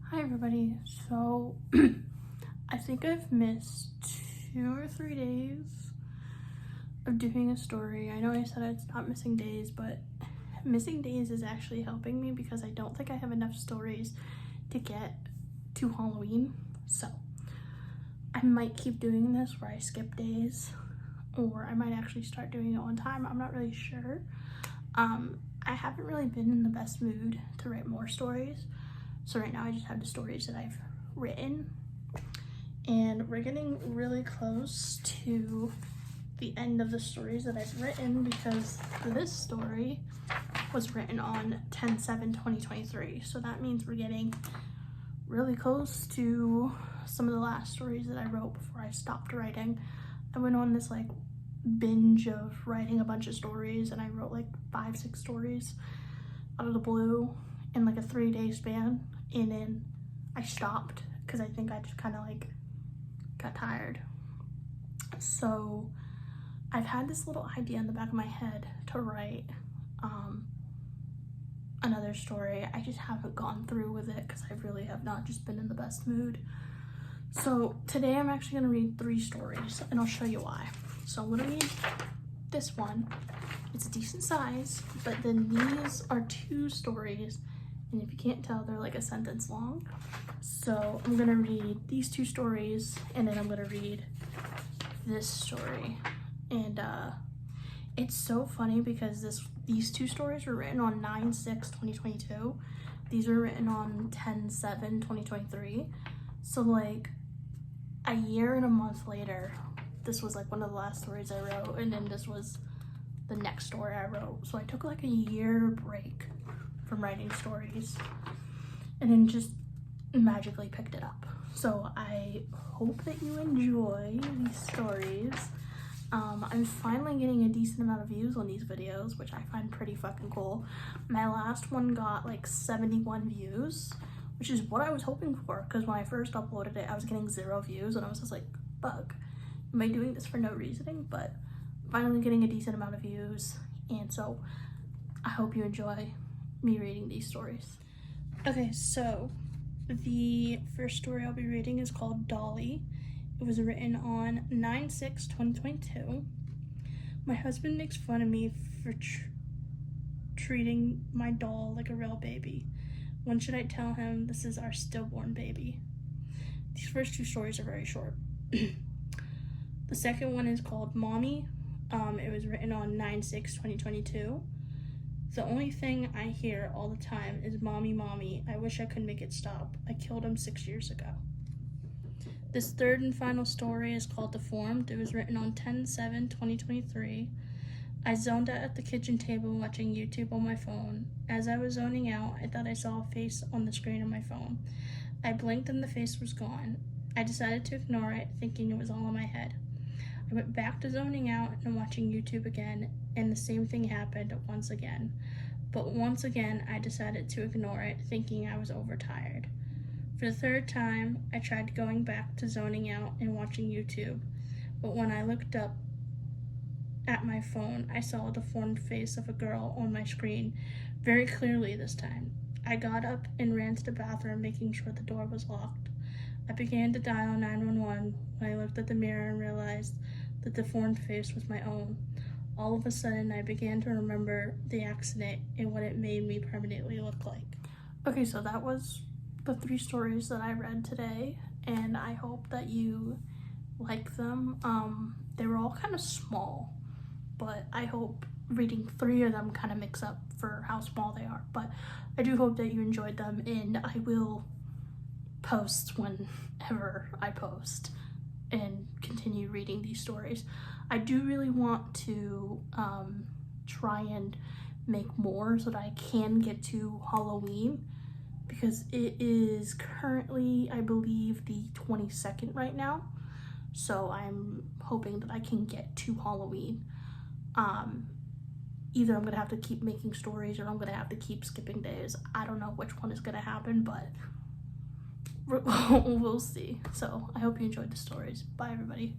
Hi everybody. So I think I've missed 2 or 3 days of doing a story. I know I said I'd stop missing days, but missing days is actually helping me because I don't think I have enough stories to get to Halloween. So I might keep doing this where I skip days, or I might actually start doing it on time. I'm not really sure. I haven't really been in the best mood to write more stories. So right now I just have the stories that I've written, and we're getting really close to the end of the stories that I've written because this story was written on 10/7/2023. So that means we're getting really close to some of the last stories that I wrote before I stopped writing. I went on this like binge of writing a bunch of stories, and I wrote like 5-6 stories out of the blue in like a 3-day span. And then I stopped because I think I just kind of like got tired. So I've had this little idea in the back of my head to write another story. I just haven't gone through with it because I really have not just been in the best mood. So today I'm actually going to read 3 stories, and I'll show you why. So I'm going to read this one. It's a decent size, but then these are 2 stories. And if you can't tell, they're like a sentence long. So I'm gonna read these 2 stories, and then I'm gonna read this story. And it's so funny because these 2 stories were written on 9/6/2022. These were written on 10/7/2023. So like a year and a month later, this was like one of the last stories I wrote, and then this was the next story I wrote. So I took like a year break from writing stories and then just magically picked it up. So I hope that you enjoy these stories. I'm finally getting a decent amount of views on these videos, which I find pretty fucking cool. My last one got like 71 views, which is what I was hoping for, because when I first uploaded it I was getting 0 views and I was just like, fuck, am I doing this for no reasoning? But finally getting a decent amount of views, and so I hope you enjoy me reading these stories. Okay, so the first story I'll be reading is called Dolly. It was written on 9/6/2022. My husband makes fun of me for treating my doll like a real baby. When should I tell him this is our stillborn baby? These first 2 stories are very short. The second one is called Mommy. It was written on 9/6/2022. The only thing I hear all the time is mommy, mommy. I wish I could make it stop. I killed him 6 years ago. This third and final story is called Deformed. It was written on 10/7/2023. I zoned out at the kitchen table watching YouTube on my phone. As I was zoning out, I thought I saw a face on the screen of my phone. I blinked and the face was gone. I decided to ignore it, thinking it was all in my head. I went back to zoning out and watching YouTube again, and the same thing happened once again. But once again, I decided to ignore it, thinking I was overtired. For the 3rd time, I tried going back to zoning out and watching YouTube, but when I looked up at my phone, I saw a deformed face of a girl on my screen, very clearly this time. I got up and ran to the bathroom, making sure the door was locked. I began to dial 911 when I looked at the mirror and realized the deformed face was my own. All of a sudden, I began to remember the accident and what it made me permanently look like. Okay, so that was the 3 stories that I read today, and I hope that you like them. They were all kind of small, but I hope reading 3 of them kind of makes up for how small they are. But I do hope that you enjoyed them, and I will post whenever I post and continue reading these stories. I do really want to try and make more so that I can get to Halloween, because it is currently, I believe, the 22nd right now. So I'm hoping that I can get to Halloween. Either I'm gonna have to keep making stories or I'm gonna have to keep skipping days. I don't know which one is gonna happen, but we'll see. So I hope you enjoyed the stories. Bye everybody.